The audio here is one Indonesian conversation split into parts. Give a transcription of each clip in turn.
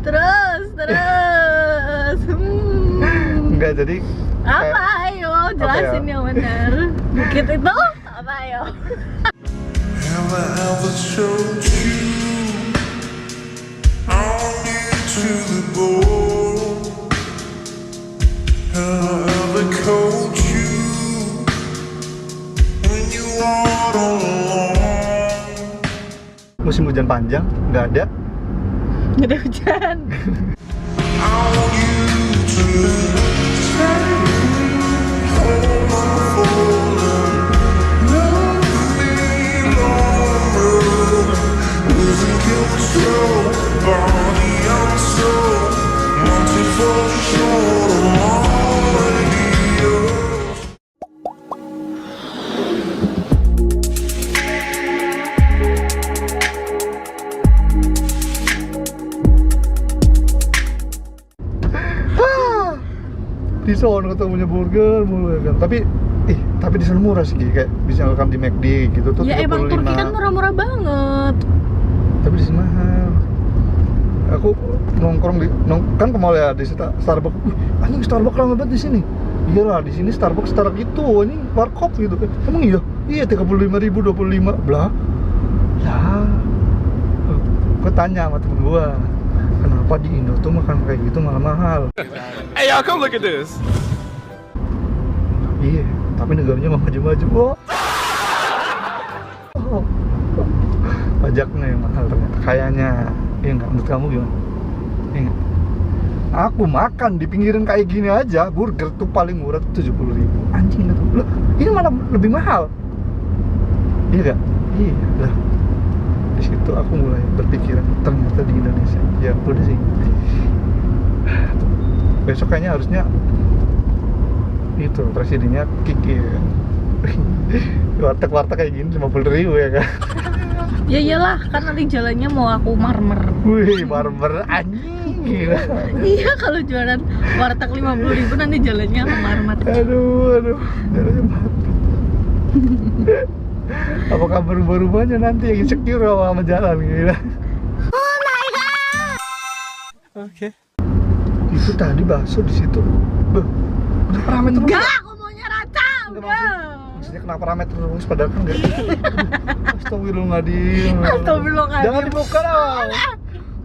Terus Enggak, jadi apa ayo jelasin yang benar. Bukit itu apa ayo? Have I ever showed you on into the bone? Have I ever called you when you are all alone? musim hujan panjang nggak ada. Nggak ada hujan. I want you to stay, hold on, love me longer, losing control, body and soul, wanting for sure, already yours. Di sono ketemunya burger mulu ya kan. Tapi di sana murah sih, kayak misalkan di McD gitu tuh Ya 35. emang Turki kan murah-murah banget. Tapi di sini mahal. Aku nongkrong kan ke mall ya di Starbucks. Anjing Starbucks lama banget di sini. Iyalah, di sini Starbucks setara gitu. Ini warkop gitu kan. Emang iya? Iya 35.000, 25. Blah. Ya. Gue tanya sama temen gua, kenapa di Indo tuh makan kayak gitu malah mahal? Hey y'all, come look at this. Iya, tapi negaranya mau maju-maju. Oh. Pajaknya yang mahal ternyata. Kayaknya, iya nggak? Menurut kamu gimana? Iya nggak? Aku makan di pinggiran kayak gini aja, burger tuh paling murah 70.000. Anjing gitu. Loh, ini malah lebih mahal. Iya nggak? Iya lah. Di situ aku mulai berpikiran ternyata di Indonesia. Ya udah sih. Besok kayaknya harusnya itu presidennya Kiki ya. Warteg kayak gini 50.000 ya kan. Ya iyalah, kan nanti jalannya mau aku marmer. Wih, marmer anjing gila. Iya, kalau jualan warteg 50.000 nanti jalannya aku marmer. Aduh, jalannya marmer. Apakah berubah-ubahnya nanti yang insecure sama jalan gila. Oh my god. Oke. Itu tadi bakso di situ. Beuh, kenapa rame terus? Enggak, aku maunya rata. Enggak. Maksudnya kenapa rame terus padahal kan enggak. Astagfirullahaladzim. Astagfirullahaladzim. Jangan dibuka dong.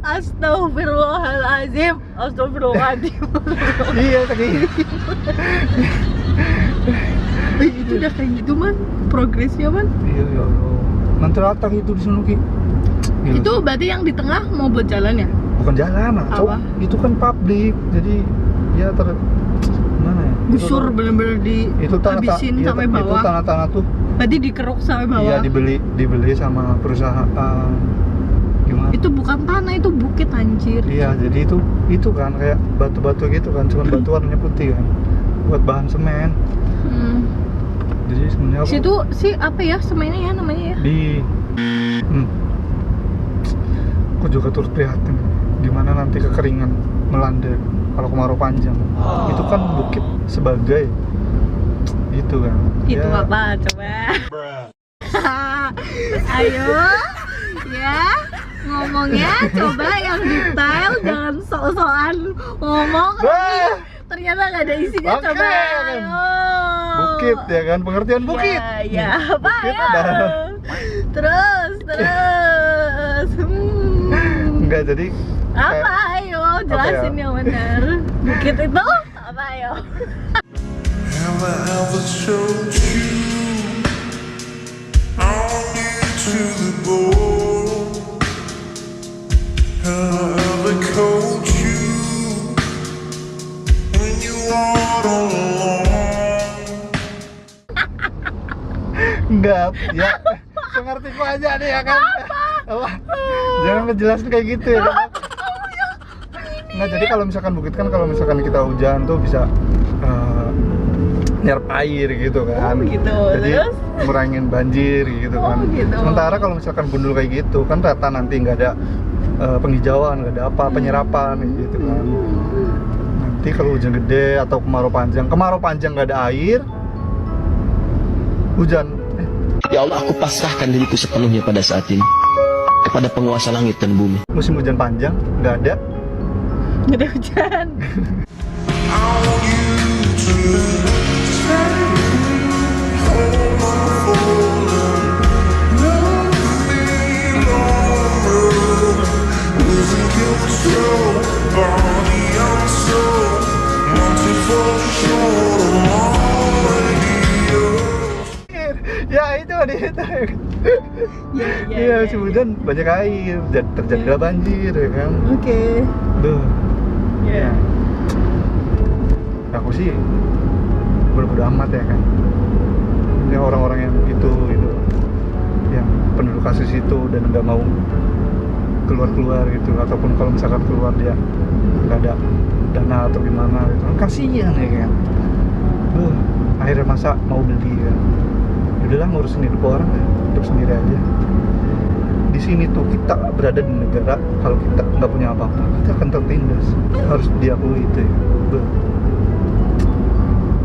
Astagfirullahaladzim. Astagfirullahaladzim. Iya tadi. Itu udah kayak gitu man, progresnya man. Iya ya Allah. Nanti ratang itu di sana Ki. Gila. Itu berarti yang di tengah mau buat jalan ya? Bukan jalan, Apa? itu kan publik. Jadi ya mana ya? Gusur bener-bener Itu dihabisin iya, sampai Itu bawah. tanah-tanah tuh. Berarti dikeruk sampai bawah. Iya dibeli sama perusahaan. Gimana? Itu bukan tanah, itu bukit anjir. Iya, jadi itu kan kayak batu-batu gitu kan, cuma batu warnanya putih kan. Buat bahan semen. Jadi sebenarnya Situ sih apa ya semennya ya namanya ya? Aku juga turut prihatin gimana nanti kekeringan melanda kalau kemarau panjang. Itu kan bukit sebagai itu kan. Itu Ya, apa coba? Ayo ya ngomongnya coba yang detail, jangan sok-sokan ngomong. Ternyata nggak ada isinya. Oke. Coba ayo. Bukit ya kan, pengertian bukit. Ya apa Bukit ya? ada. Terus Enggak, jadi apa ayo jelasin yang benar. Bukit itu apa ayo? Have I ever showed you on into the bone? Have I ever called you when you are all alone? enggak, ya pengertiku aja nih ya kan. Apa? Jangan ngejelasin kayak gitu ya kan. Nah, jadi kalau misalkan bukit kan kalau misalkan kita hujan tuh bisa nyerap air gitu kan. Gitu. Jadi Terus? ngurangin banjir gitu kan. Gitu. Sementara kalau misalkan gundul kayak gitu kan rata, nanti nggak ada penghijauan, nggak ada apa penyerapan gitu kan. Nanti kalau hujan gede atau kemarau panjang nggak ada air, hujan. Ya Allah, aku pasrahkan diriku sepenuhnya pada saat ini kepada penguasa langit dan bumi. Musim hujan panjang nggak ada. Nggak ada hujan. I want you to stay. Hold on for love me longer. Losing control, body and soul. Wanting for sure, already yours. Ya itu di itu. Iya. Iya, hujan banyak air, terjadilah banjir ya kan. Oke. Duh. Iya. Aku sih bodo amat ya kan. Ini orang-orang yang itu yang penduduk kasus itu dan nggak mau keluar gitu, ataupun kalau misalkan keluar dia nggak ada dana atau gimana gitu kan, kasihan ya kan. Akhirnya masa mau beli kan, udahlah ngurusin hidup orang ya, hidup sendiri aja. Di sini tuh kita berada di negara, kalau kita nggak punya apa-apa kita akan tertindas, harus diakui itu ya.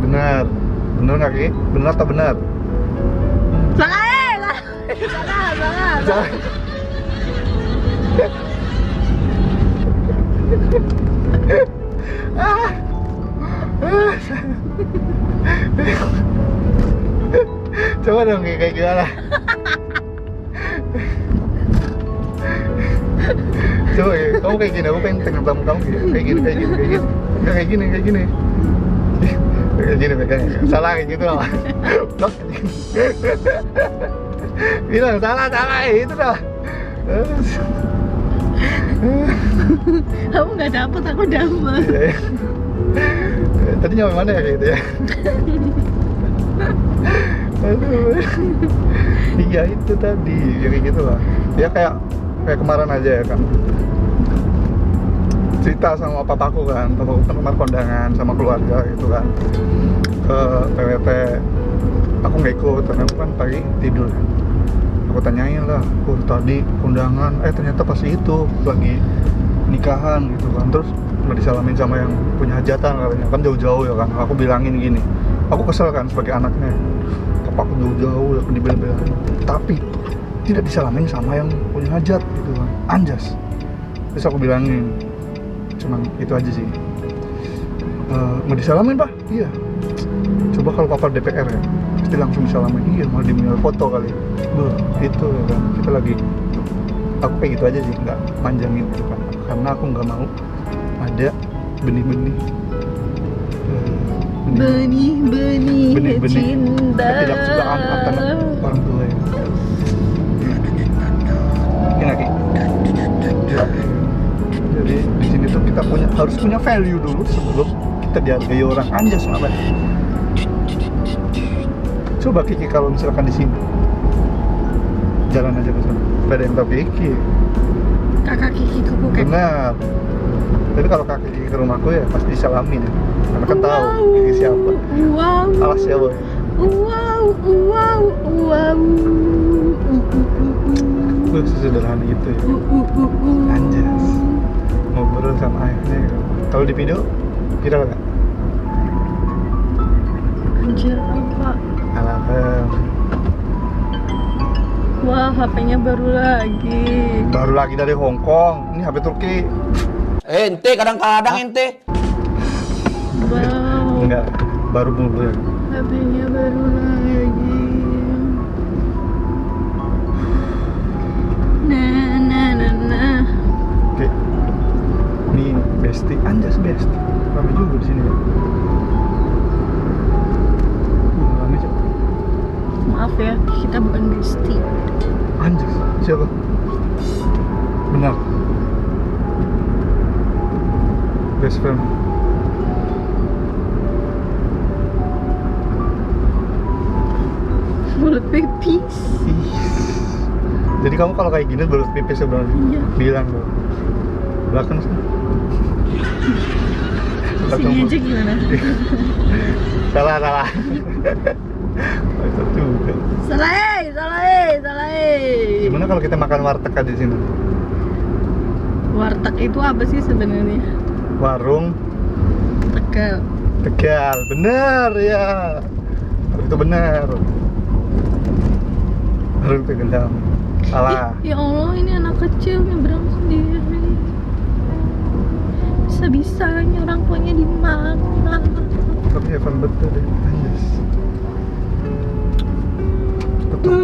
Benar nggak Ki? Benar atau benar? Salah. Jangan. Coba dong kayak gimana? Coba ya, kamu kayak gini, aku pengen tengok kamu kayak gini. Nggak kayak gini. Kayak gini pegangnya. Salah kayak gitu lah. Bilang salah itu dah. Kamu nggak dapet, aku dapet. Iya. Tadi nyampe mana ya kayak gitu ya? Aduh. Iya itu tadi, ya kayak gitu lah. Ya kayak kemarin aja ya kan. Cerita sama papaku kan, papaku kan kemarin kondangan sama keluarga gitu kan ke PWT. Aku nggak ikut karena aku kan pagi tidur kan. Aku tanyain lah, tadi kondangan, ternyata pas itu lagi nikahan gitu kan, terus nggak disalamin sama yang punya hajatan katanya, kan jauh-jauh ya kan. Aku bilangin gini, aku kesel kan sebagai anaknya, papaku jauh-jauh udah dibela-belain, tapi tidak disalamin sama yang punya hajat gitu kan, anjas. Terus aku bilangin, cuman itu aja sih, nggak disalamin pak? Iya. Coba kalau papa DPR ya, pasti langsung disalamin. Iya, malah di-mail foto kali. Itu ya kan, kita lagi, aku kayak gitu aja sih, nggak panjangin gitu kan, karena aku nggak mau ada benih-benih cinta. Ketidaksukaan antara orang tua ya. Jadi di sini tuh kita harus punya value dulu sebelum kita dihargai orang. Anjas apa? Coba Kiki kalau misalkan di sini jalan aja ke sana, nggak ada yang tahu Kiki. Kakak Kiki kuku kan. Benar. Tapi kalau kakak Kiki ke rumahku ya pasti disalamin ya, karena kan tahu Kiki siapa. Wow. Alas siapa? Wow. Sesederhana itu ya. Anjas. Ngobrol sama ayahnya gitu. Kalau di video viral nggak? Anjir apa? Alarm. Wah, HP-nya baru lagi dari Hong Kong. Ini HP Turki. Ente kadang-kadang ente. Wow, Enggak, baru ya. HP-nya baru lagi. Nah. Oke. Ini Besti, Anjas Besti. Ramai juga di sini ya. Ramai coba. Maaf ya, kita bukan bestie. Anjas, siapa? Benar. Best friend. Mulut pipis. Jadi kamu kalau kayak gini baru pipis sebenarnya. Iya. Bilang dong. Belakang sih. Sini aja gimana? Salah. Itu juga. Salah. Gimana kalau kita makan warteg di sini? Warteg itu apa sih sebenarnya? Warung Tegal. Benar ya. Itu benar. Warung Tegal. Salah. Ya Allah, ini anak kecil nyebrang sendiri. Bisa nggak bisa, ini orang tuanya di mana? Tapi Evan betul deh, anjas. Betul.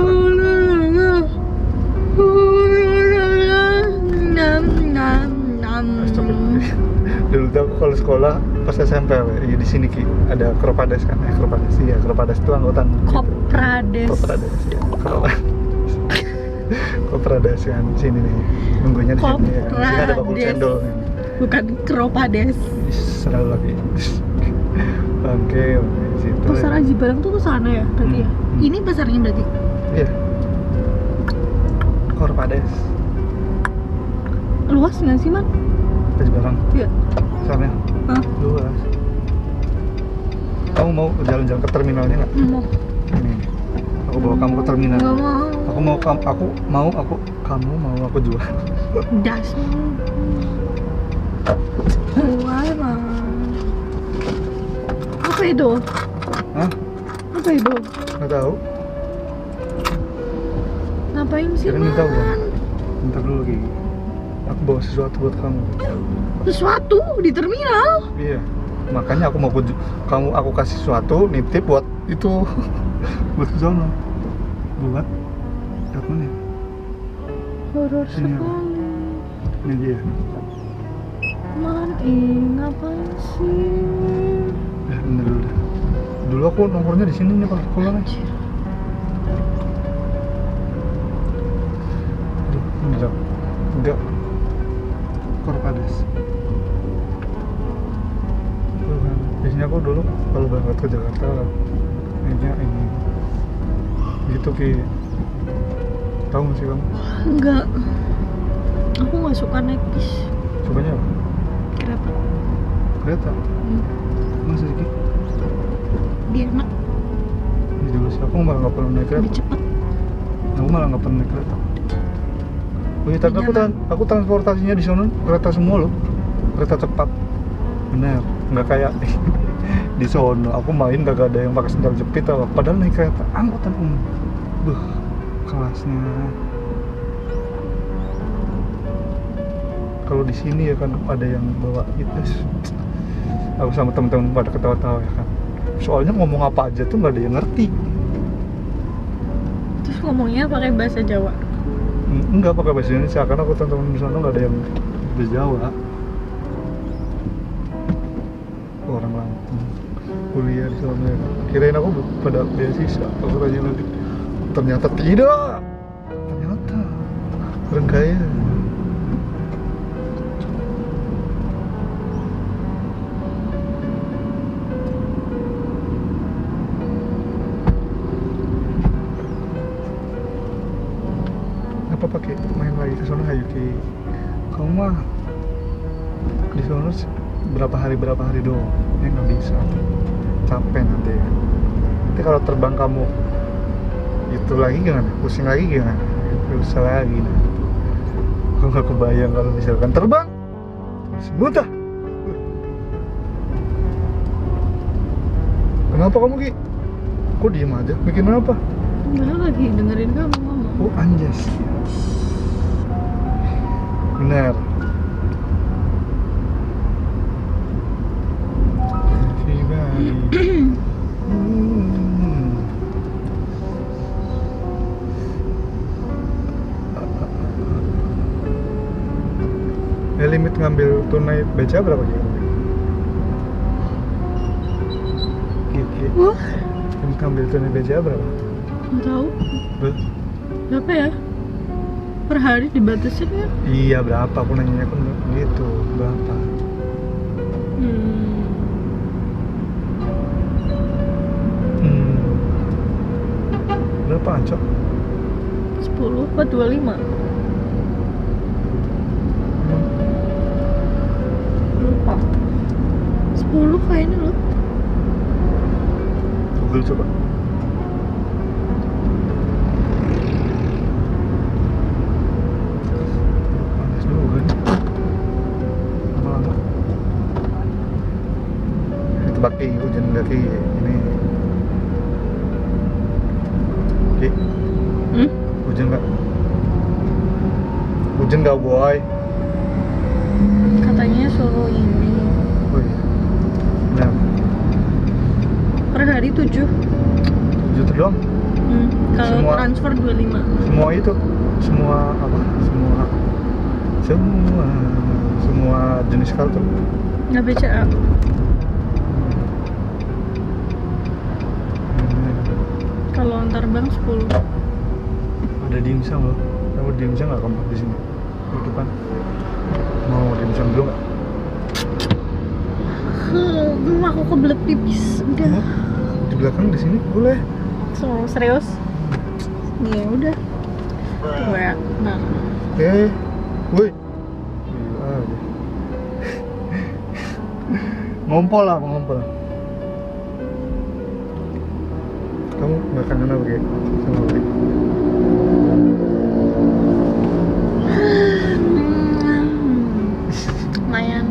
Dulu tuh aku kalau sekolah pas SMP ya di sini Ki ada Kropades kan, Kropades iya, Kropades itu anggotan Koprades. Koprades ya, Koprades kan sini nih, nunggunya di sini ya. Di sini ada bakul cendol nih. Bukan Kropades. Selalu lagi. Oke, di situ. Pasar Aji Barang tuh ke sana ya berarti ya? Ini pasarnya berarti? Iya. Kropades. Luas nggak sih, Man? Aji Barang. Iya. Sana. Hah? Luas. Kamu mau jalan-jalan ke terminalnya nggak? Mau. Nih, aku bawa kamu ke terminal. Nggak mau. Kamu mau aku jual. Das. Why, Man? Apa itu? Hah? Apa itu? Nggak tahu. Ngapain sih, Kira Man? minta uang. Bentar dulu Gigi. Aku bawa sesuatu buat kamu. Sesuatu di terminal? Iya. Makanya aku mau aku kasih sesuatu nitip buat itu buat ke sono. Buat apa nih? Horor Ini apa? sekali. Ini dia. Man, ngapain sih? Bener dulu dah. Dulu aku nomornya di sini nih pas sekolah nih. Aduh, ini dong. Enggak. Kropades. Tuh kan. Biasanya aku dulu kalau berangkat ke Jakarta kayaknya ini. Gitu Ki. Tahu nggak sih kamu? Enggak. Aku nggak suka naik bis. Cobanya apa? Kereta. Kereta. Masa sih Ki? Dia enak, Ini dulu sih aku malah nggak pernah naik kereta. lebih cepat. Aku malah nggak pernah naik kereta. Oh iya, tapi Nyaman. aku transportasinya di sana kereta semua loh, kereta cepat. Bener, nggak kayak di sono. Aku main gak ada yang pakai sendal jepit apa. Padahal naik kereta angkutan umum. Kelasnya. Kalau di sini ya kan ada yang bawa itu. Aku sama teman-teman pada ketawa-tawa ya kan. Soalnya ngomong apa aja tuh nggak ada yang ngerti. Terus ngomongnya pakai bahasa Jawa. Enggak pakai bahasa Indonesia karena aku teman-teman di sana nggak ada yang bahasa Jawa. Orang Lampung kuliah di sana. Kirain aku pada beasiswa. Aku tanya lagi. Ternyata tidak. Ternyata orang kaya. Apa pakai main lagi ke sana hayu Ki? Kamu mah di sana berapa hari doang? Ya nggak bisa. Capek nanti. Nanti kalau terbang kamu itu lagi gimana? Pusing lagi gimana? Susah lagi nah. Aku nggak kebayang kalau misalkan terbang terus muntah. Kenapa kamu Ki? Kok diem aja? Bikin apa? Enggak, lagi dengerin kamu ngomong. Oh anjas. Benar. Limit ngambil tunai BCA berapa Ki? Ki. Wah, Limit ngambil tunai BCA berapa? nggak tahu. Berapa ya? Per hari dibatasin ya? Iya berapa? Aku nanya kan gitu berapa? Berapa Ancok? 10 apa 25? Lupa. 10 kayaknya loh. Google coba. Panas dulu kan? Lama-lama. Tebak Ki, hujan nggak Ki? Ini. Ki, hujan nggak? Hujan nggak boy? Katanya suruh ini 7. 7 itu doang. Kalau Semua- transfer 25. Semua itu, semua apa? Semua jenis kartu. Nggak BCA. Kalau antar bank 10. Ada dimsum loh. Kamu dimsum nggak kamu di sini? Di depan. Mau dimsum dulu nggak? Aku kebelet pipis. Udah. Di belakang di sini boleh. Serius? Ya udah. Gue. Nah. Oke. Woi. Gila aja. Ngompol lah, ngompol. Kamu makanan apa kayak sama apa? Lumayan.